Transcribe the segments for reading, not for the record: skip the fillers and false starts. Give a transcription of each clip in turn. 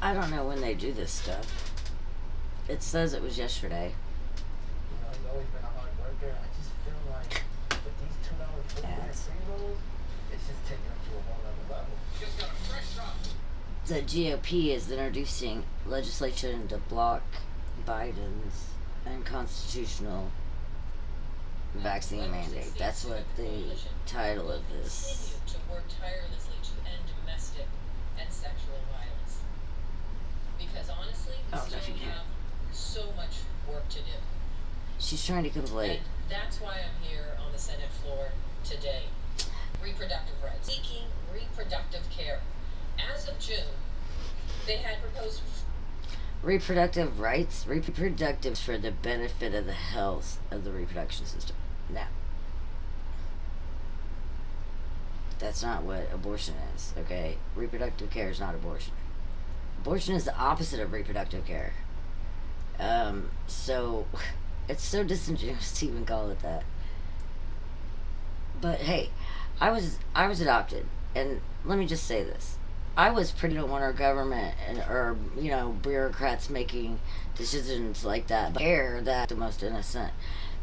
I don't know when they do this stuff. It says it was yesterday. He's always been a hard worker. I just feel like with these $2 pre-rolls, it's just taking him to a whole other level. Just got a fresh shot. The GOP is introducing legislation to block Biden's unconstitutional vaccine mandate. That's what the title of this. Continue to work tirelessly to end domestic and sexual violence. Because honestly, we still have so much work to do. She's trying to conflate. And that's why I'm here on the Senate floor today. Reproductive rights. Seeking reproductive care. As of June, they had proposed Reproductive rights, reproductive for the benefit of the health of the reproduction system. Now, that's not what abortion is, okay? Reproductive care is not abortion. Abortion is the opposite of reproductive care. So, it's so disingenuous to even call it that. But hey, I was adopted, and let me just say this. I was pretty don't want our government or bureaucrats making decisions like that, but care that the most innocent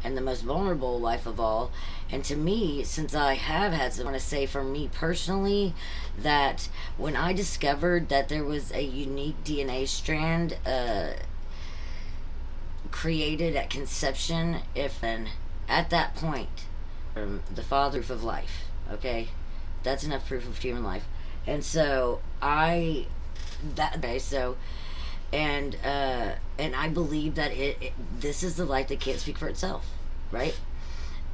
and the most vulnerable life of all. And to me, since I have had some, I want to say for me personally, that when I discovered that there was a unique DNA strand created at conception, at that point, the father proof of life, okay, that's enough proof of human life. And so and I believe that this is the life that can't speak for itself, right?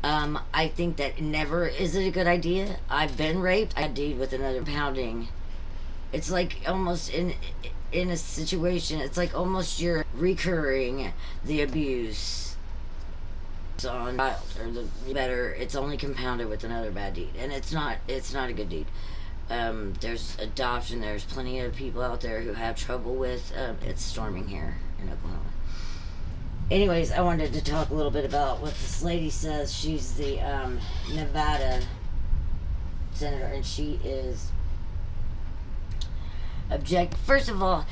I think that never is it a good idea. I've been raped. I did with another pounding. It's like almost in a situation. It's like almost you're recurring the abuse on child, or the better. It's only compounded with another bad deed, and it's not a good deed. There's adoption. There's plenty of people out there who have trouble with it's storming here in Oklahoma. Anyways, I wanted to talk a little bit about what this lady says. She's the Nevada senator, and she is First of all,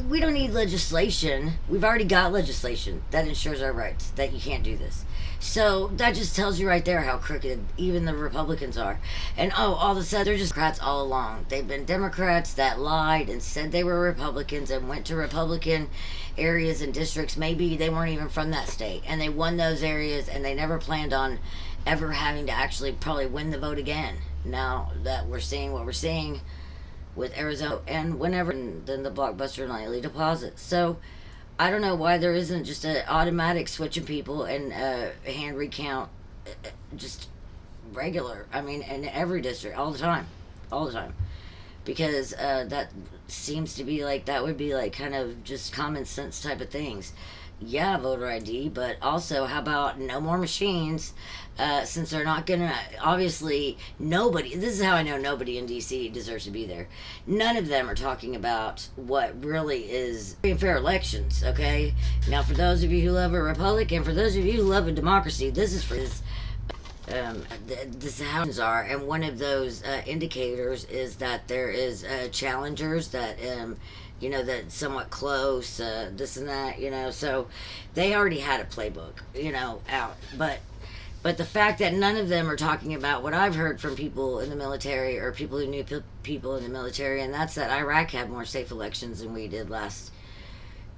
we don't need legislation. We've already got legislation that ensures our rights, that you can't do this. So that just tells you right there how crooked even the Republicans are. And all of a sudden, they're just Democrats all along. They've been Democrats that lied and said they were Republicans and went to Republican areas and districts. Maybe they weren't even from that state. And they won those areas, and they never planned on ever having to actually probably win the vote again. Now that we're seeing what we're seeing with Arizona and whenever, and then the Blockbuster nightly deposits. So I don't know why there isn't just an automatic switching people and hand recount, just regular. I mean, in every district, all the time, because that seems to be like, that would be like kind of just common sense type of things. Yeah, voter ID, but also how about no more machines, since they're not gonna, obviously nobody, this is how I know nobody in DC deserves to be there. None of them are talking about what really is free and fair elections, okay? Now for those of you who love a republic, and for those of you who love a democracy, this is for this. This how things are, and one of those indicators is that there is challengers that that's somewhat close, this and that, so they already had a playbook, out. But the fact that none of them are talking about what I've heard from people in the military, or people who knew people in the military, and that's that Iraq had more safe elections than we did last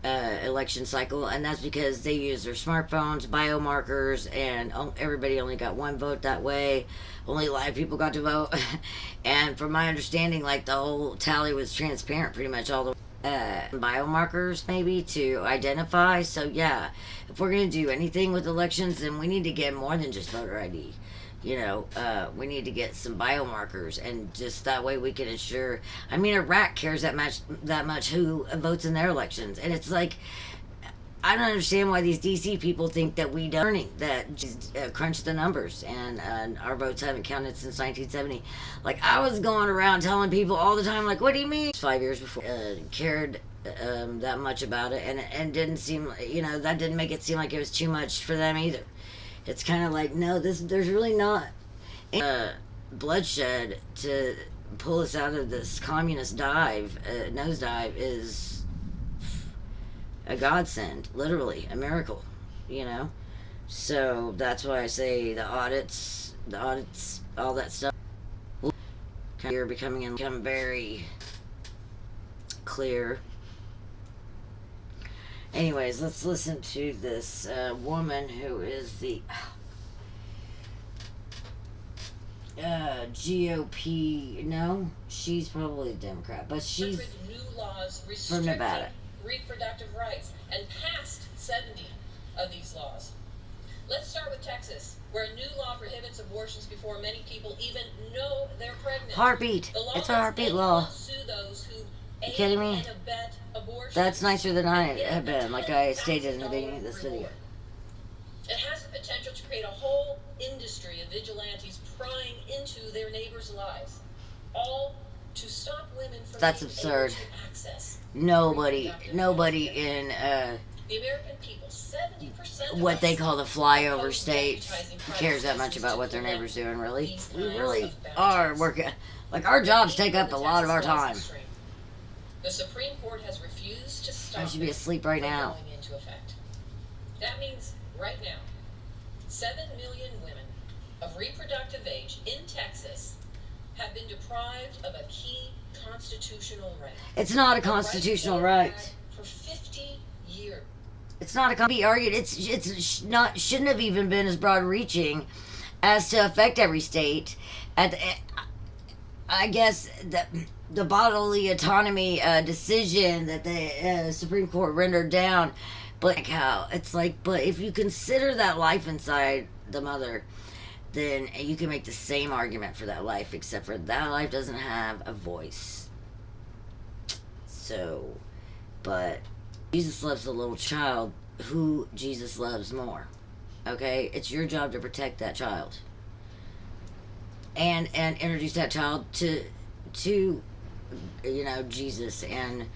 election cycle, and that's because they used their smartphones, biomarkers, and everybody only got one vote that way. Only a lot of people got to vote. And from my understanding, like, the whole tally was transparent pretty much all the biomarkers maybe to identify. So yeah, if we're going to do anything with elections, then we need to get more than just voter ID. We need to get some biomarkers, and just that way we can ensure. I mean, Iraq cares that much who votes in their elections, and it's like, I don't understand why these DC people think that we don't, that just crunch the numbers, and our votes haven't counted since 1970. Like, I was going around telling people all the time, like, what do you mean? 5 years before, cared that much about it, and didn't seem, that didn't make it seem like it was too much for them either. It's kind of like, no, there's really not bloodshed to pull us out of this communist nosedive is a godsend, literally a miracle, you know. So that's why I say the audits, all that stuff. You're becoming very clear. Anyways, let's listen to this woman who is the GOP. No, she's probably a Democrat, but she's new laws from Nevada. Reproductive rights and passed 70 of these laws. Let's start with Texas, where a new law prohibits abortions before many people even know they're pregnant. Heartbeat. It's a heartbeat law. Sue those who you kidding me? and abet abortion. That's nicer than I have been, like I stated in the beginning of this video. It has the potential to create a whole industry of vigilantes prying into their neighbors' lives, all to stop women from That's being absurd. able to access Nobody reproductive in the American people, 70% of what us they call the flyover oppose states advertising cares that private much about what their businesses neighbor's doing, really. these We kinds really of are boundaries. working, like our jobs take up a lot of our time. The Supreme Court has refused to stop I should be it asleep right from now. going into effect. That means right now, 7 million women of reproductive age in Texas have been deprived of a key constitutional right. It's not a A constitutional they've right. had for 50 years. It's not a be argued. It's not shouldn't have even been as broad reaching as to affect every state. I guess the bodily autonomy decision that the Supreme Court rendered down, but like how it's like, but if you consider that life inside the mother, then you can make the same argument for that life, except for that life doesn't have a voice. So, but Jesus loves the little child who Jesus loves more. Okay? It's your job to protect that child. And introduce that child to you know, Jesus and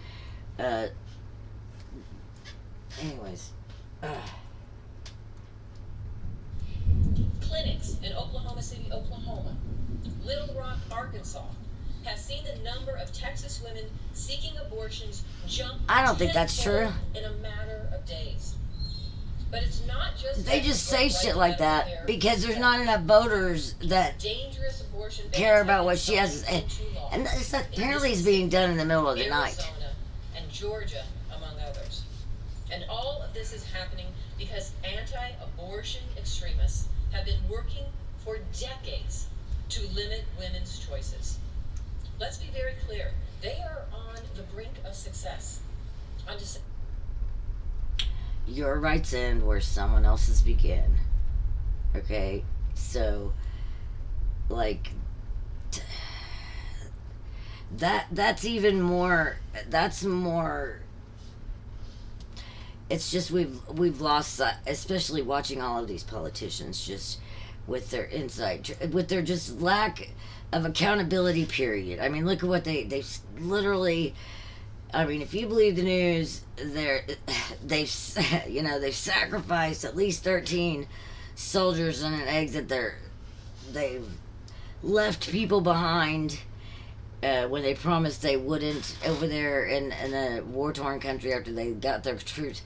anyways. Clinics in Oklahoma City, Oklahoma, Little Rock, Arkansas, have seen the number of Texas women seeking abortions jump. I don't think that's true. In a matter of days. But it's not just They just say shit like that because there's not enough voters that dangerous abortion care about what she has to say. And this apparently is being done in the middle of the night. Arizona and Georgia, among others. And all of this is happening because anti-abortion extremists have been working for decades to limit women's choices. Let's be very clear. They are on the brink of success. Your rights end where someone else's begin. Okay? So, like, that's even more, that's more, it's just we've lost that, especially watching all of these politicians just with their insight, with their just lack of accountability, period. I mean, look at what they literally, I mean, if you believe the news, they've sacrificed at least 13 soldiers in an exit. They've left people behind when they promised they wouldn't over there in a war-torn country after they got their troops.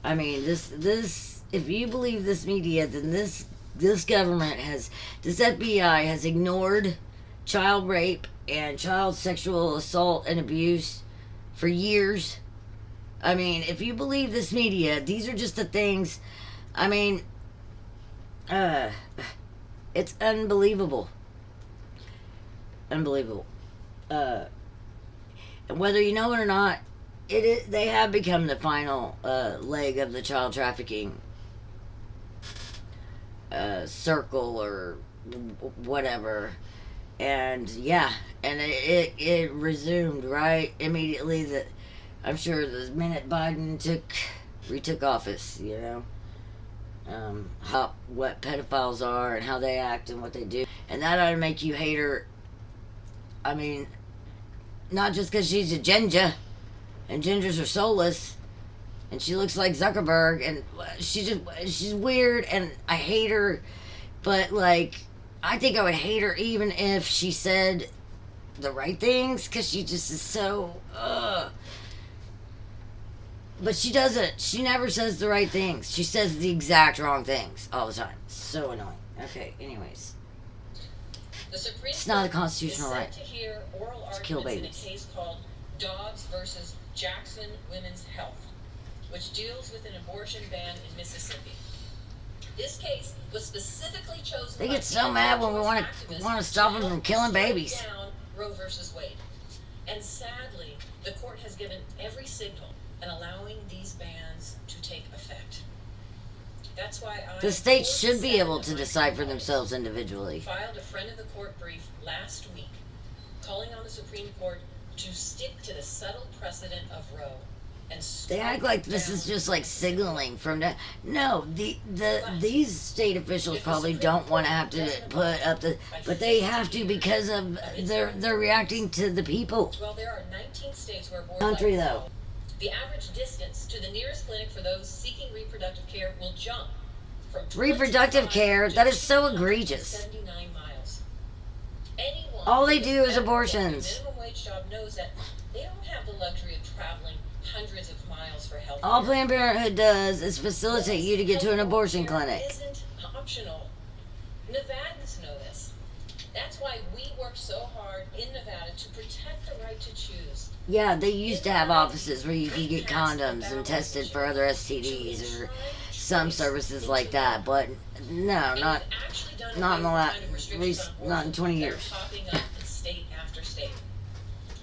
I mean, this if you believe this media, then this government this FBI has ignored child rape and child sexual assault and abuse for years. I mean, if you believe this media, these are just the things. I mean, it's unbelievable. Unbelievable. And whether you know it or not, they have become the final leg of the child trafficking circle or whatever. And yeah, and it resumed right immediately. That I'm sure the minute Biden retook office, you know, what pedophiles are and how they act and what they do, and that ought to make you hate her. I mean, not just because she's a ginger, and gingers are soulless, and she looks like Zuckerberg, and she's weird, and I hate her, but like, I think I would hate her even if she said the right things because she just is so. But she doesn't. She never says the right things. She says the exact wrong things all the time. So annoying. Okay. Anyways, The Supreme it's not a Court constitutional is set right to hear oral to kill arguments babies. in a case called Dobbs versus Jackson Women's Health, which deals with an abortion ban in Mississippi. This case was specifically chosen. They by get so mad when we want activists to stop them help from killing strike babies. down Roe versus Wade. And sadly, the court has given every signal in allowing these bans to take effect. That's why The states should be 47 able of to my decide for colleagues themselves individually. filed a friend of the court brief last week, calling on the Supreme Court to stick to the settled precedent of Roe and They act like this is just like signaling from that. No, these state officials probably don't want to have to put up the, but they have to because of they're reacting to the people. Well, there are 19 states where abortion Country though. the average distance to the nearest clinic for those seeking reproductive care will jump from Reproductive 25 care, to that is so egregious. 279 miles. Anyone All they who do is has ever worked a abortions. minimum wage job knows that they don't have the luxury of traveling hundreds of miles for health. All Planned Parenthood does is facilitate you to get to an abortion clinic. Isn't optional. Nevadans know this. That's why we work so hard in Nevada to protect the right to choose. Yeah, they used to have offices where you could get condoms and tested for other STDs or some services like that, but no, not in the last, at least not in 20 years. Popping up in state after state.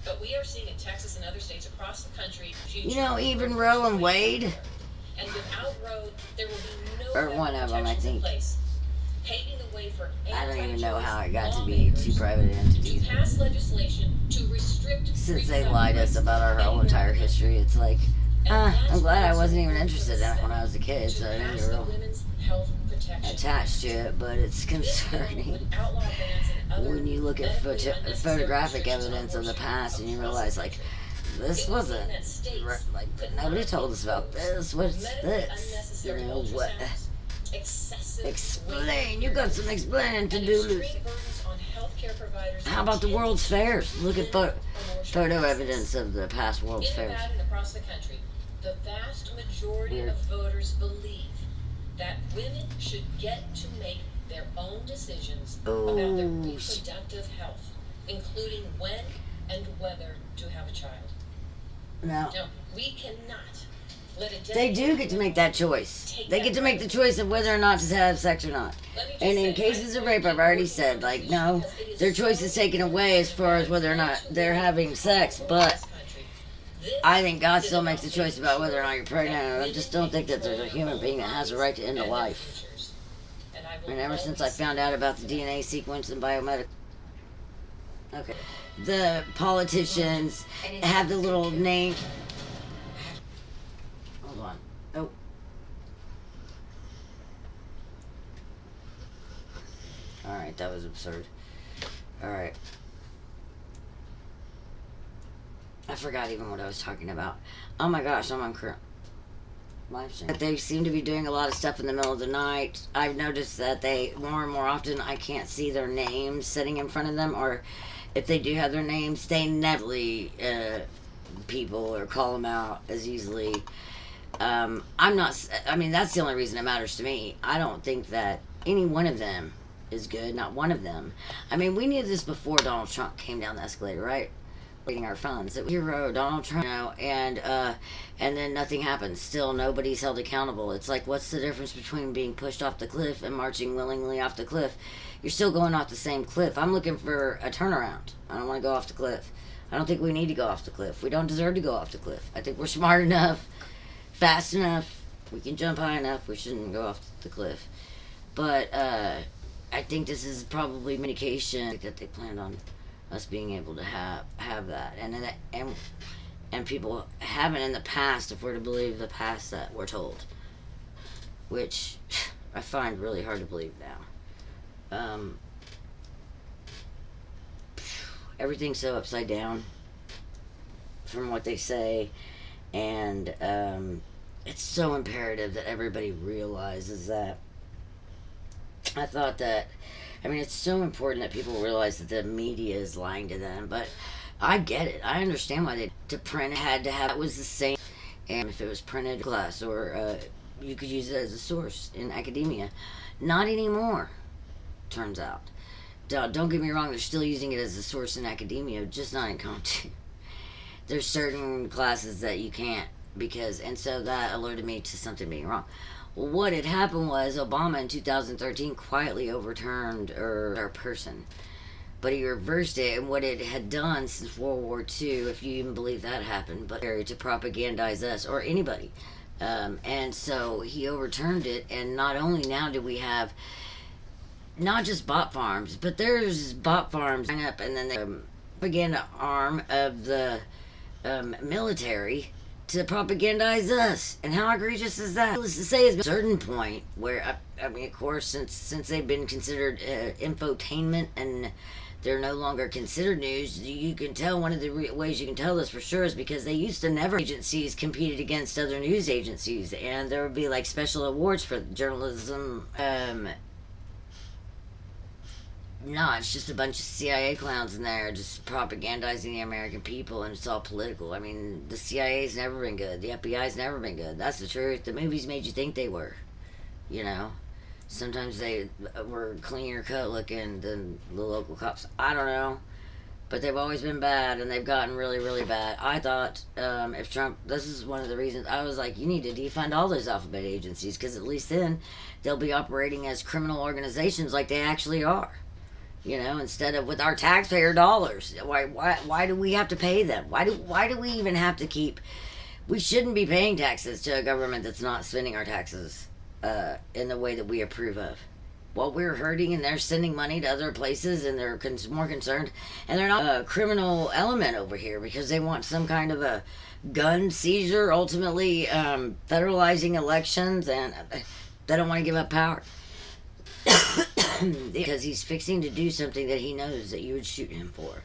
But we are seeing in Texas and other states across the country. You know, even Roe and Wade, And without Roe, there will be no or one of them, I protections in think. place, paving the way for I don't even know how it got to be lawmakers two private to entities. pass legislation to restrict Since they reproductive lied to us rights about our whole anywhere entire in the history, it's like, And I'm that's glad I also wasn't even the interested in it when I was a kid, to so I didn't pass get the real Women's Health Protection attached to it, but it's This bill concerning. would outlaw bans and other When you look at medically unnecessary photographic restrictions on evidence of the abortion past and you across realize, the like, country. this It would wasn't, mean that states like, could nobody not told us about impose this. What's medically this? You unnecessary know, what? ultrasounds, excessive Explain. waiting You got periods, some explaining to and do, extreme Lucy. burdens on healthcare providers How about the who World's Fairs? Look at limit abortion photo access. evidence of the past World's In Fairs. Nevada and across the country, the vast majority Weird. of voters believe that women should get to make their own decisions about their Oh, reproductive health, including when and whether to have a child. no. Now, we cannot let a They do get to make that choice. They get to make the choice of whether or not to have sex or not. Let me just And in say, cases I of rape, I've already said, like, no, their choice is taken away as far as whether or not they're having sex, but I think God still makes the choice about whether or not you're pregnant. I just don't think that there's a human being that has a right to end a life. And ever since I found out about the DNA sequence and biomedical, okay, the politicians have the little name. Hold on. Oh. All right, that was absurd. All right. I forgot even what I was talking about. Oh my gosh, I'm on live stream. They seem to be doing a lot of stuff in the middle of the night. I've noticed that they, more and more often, I can't see their names sitting in front of them, or if they do have their names, they never people or call them out as easily. I'm not, I mean, that's the only reason it matters to me. I don't think that any one of them is good, not one of them. I mean, we knew this before Donald Trump came down the escalator, right? Waiting our funds. It was hero Donald Trump, you know, and then nothing happens. Still, nobody's held accountable. It's like, what's the difference between being pushed off the cliff and marching willingly off the cliff? You're still going off the same cliff. I'm looking for a turnaround. I don't want to go off the cliff. I don't think we need to go off the cliff. We don't deserve to go off the cliff. I think we're smart enough, fast enough. We can jump high enough. We shouldn't go off the cliff. But I think this is probably medication that they planned on us being able to have that, and people haven't in the past, if we're to believe the past that we're told, which I find really hard to believe now. Everything's so upside down from what they say, and it's so imperative that everybody realizes that. I thought that I mean, it's so important that people realize that the media is lying to them. But I get it. I understand why they to print it had to have it was the same. And if it was printed glass or you could use it as a source in academia, not anymore. Turns out. Don't get me wrong. They're still using it as a source in academia, just not in comp. There's certain classes that you can't and so that alerted me to something being wrong. Well, what had happened was Obama in 2013 quietly overturned our person, but he reversed it, and what it had done since World War II, if you even believe that happened, but to propagandize us or anybody, and so he overturned it, and not only now do we have not just bot farms, but there's bot farms up, and then the propaganda arm of the military to propagandize us. And how egregious is that? Needless to say, is a certain point where I mean, of course, since they've been considered infotainment and they're no longer considered news, you can tell one of the ways you can tell this for sure is because they used to never agencies competed against other news agencies, and there would be like special awards for journalism. No, it's just a bunch of CIA clowns in there just propagandizing the American people, and it's all political. I mean, the CIA's never been good. The FBI's never been good. That's the truth. The movies made you think they were, you know. Sometimes they were cleaner cut looking than the local cops. I don't know. But they've always been bad, and they've gotten really, really bad. I thought if Trump, this is one of the reasons, I was like, you need to defund all those alphabet agencies, because at least then they'll be operating as criminal organizations like they actually are. You know, instead of with our taxpayer dollars. Why do we have to pay them? Why do we even have to keep? We shouldn't be paying taxes to a government that's not spending our taxes in the way that we approve of. Well, we're hurting, and they're sending money to other places, and they're more concerned, and they're not a criminal element over here because they want some kind of a gun seizure, ultimately federalizing elections, and they don't want to give up power. Because he's fixing to do something that he knows that you would shoot him for.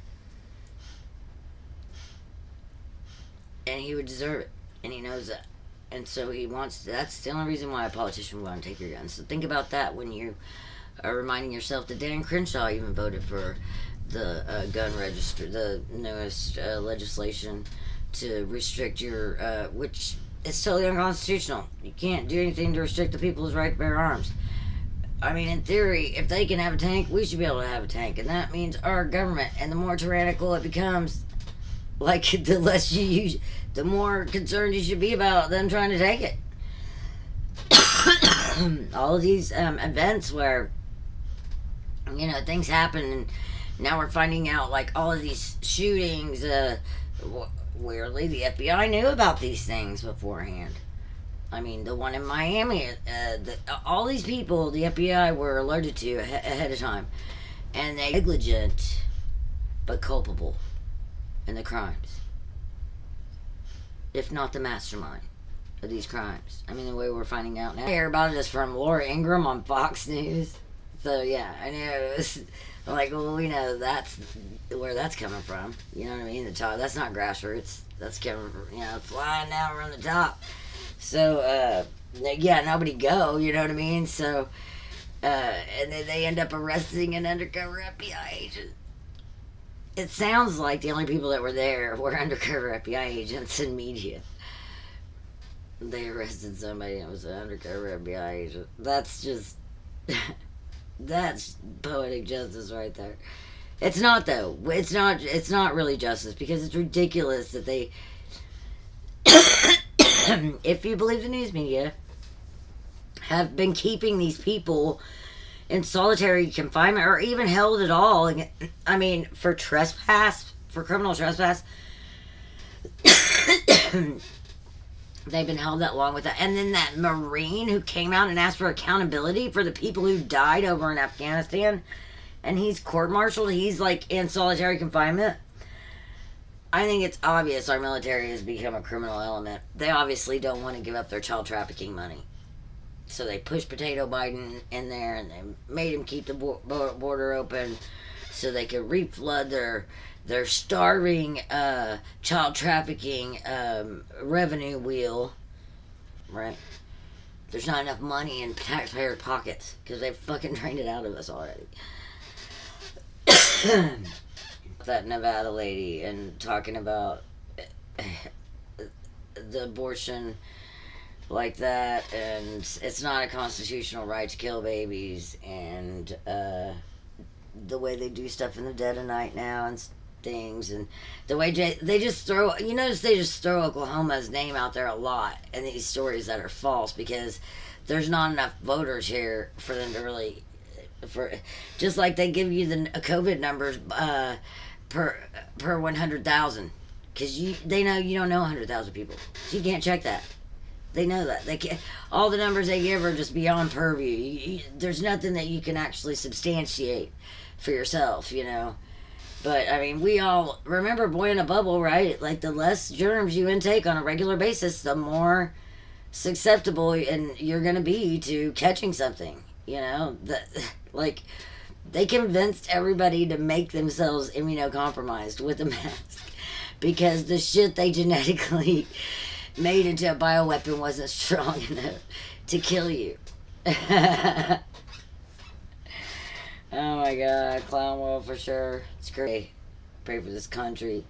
And he would deserve it. And he knows that. And so he wants to, that's the only reason why a politician would want to take your gun. So think about that when you are reminding yourself that Dan Crenshaw even voted for the gun register, the newest legislation to restrict your, which is totally unconstitutional. You can't do anything to restrict the people's right to bear arms. I mean, in theory, if they can have a tank, we should be able to have a tank. And that means our government. And the more tyrannical it becomes, like, the less you use, the more concerned you should be about them trying to take it. All of these events where, you know, things happen, and now we're finding out, like, all of these shootings, weirdly, the FBI knew about these things beforehand. I mean, the one in Miami, all these people the FBI were alerted to ahead of time. And they negligent, but culpable in the crimes. If not the mastermind of these crimes. I mean, the way we're finding out now. I hear about it is from Laura Ingraham on Fox News. So, yeah, I know. It was like, well, we know that's where that's coming from. You know what I mean? The top, that's not grassroots. That's coming from, you know, flying down from the top. So, yeah, nobody go, you know what I mean? So, and then they end up arresting an undercover FBI agent. It sounds like the only people that were there were undercover FBI agents and media. They arrested somebody that was an undercover FBI agent. That's just, that's poetic justice right there. It's not, though. It's not really justice, because it's ridiculous that they... if you believe the news media, have been keeping these people in solitary confinement or even held at all. I mean, for trespass, for criminal trespass, they've been held that long with that. And then that Marine who came out and asked for accountability for the people who died over in Afghanistan, and he's court-martialed, he's like in solitary confinement. I think it's obvious our military has become a criminal element. They obviously don't want to give up their child trafficking money. So they pushed Potato Biden in there, and they made him keep the border open so they could reflood their starving child trafficking revenue wheel. Right? There's not enough money in taxpayers' pockets because they've fucking drained it out of us already. that Nevada lady and talking about the abortion like that, and it's not a constitutional right to kill babies, and the way they do stuff in the dead of night now and things, and the way they just throw, you notice they just throw Oklahoma's name out there a lot in these stories that are false, because there's not enough voters here for them to really, for just like they give you the COVID numbers per 100,000, because they know you don't know 100,000 people, so you can't check that. They know that they can't. All the numbers they give are just beyond purview. There's nothing that you can actually substantiate for yourself, you know. But I mean, we all remember boy in a bubble, right? Like, the less germs you intake on a regular basis, the more susceptible and you're gonna be to catching something. You know, like, they convinced everybody to make themselves immunocompromised with a mask because the shit they genetically made into a bioweapon wasn't strong enough to kill you. Oh my god, clown world for sure. It's great. Pray for this country.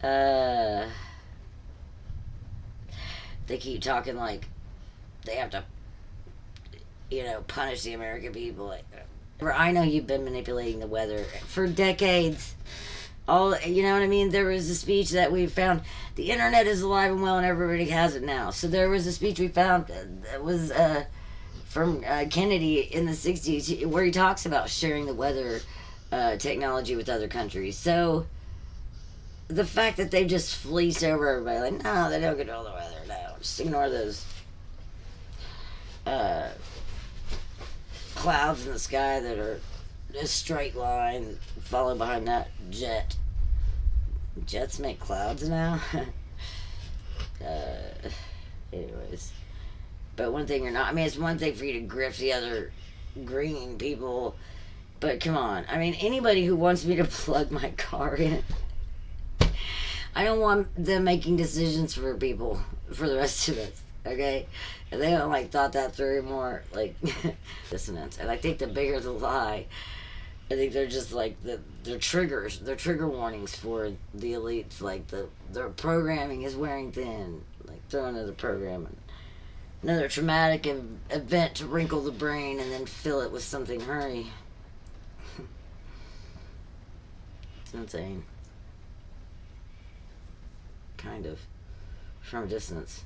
They keep talking like they have to, punish the American people. I know you've been manipulating the weather for decades. You know what I mean? There was a speech that we found. The internet is alive and well, and everybody has it now. So there was a speech we found that was from Kennedy in the 60s, where he talks about sharing the weather technology with other countries. So the fact that they've just fleeced over everybody, like, no, they don't control the weather. No, just ignore those clouds in the sky that are a straight line following behind that jet. Jets make clouds now. Anyways, but one thing you're not, I mean, it's one thing for you to grift the other green people, but come on, I mean, anybody who wants me to plug my car in, I don't want them making decisions for people for the rest of us, okay? If they don't thought that through more, dissonance. And I think the bigger the lie, I think they're just they're triggers. They're trigger warnings for the elites. Their programming is wearing thin. Throw another program, another traumatic event to wrinkle the brain and then fill it with something. Hurry. It's insane. Kind of. From a distance.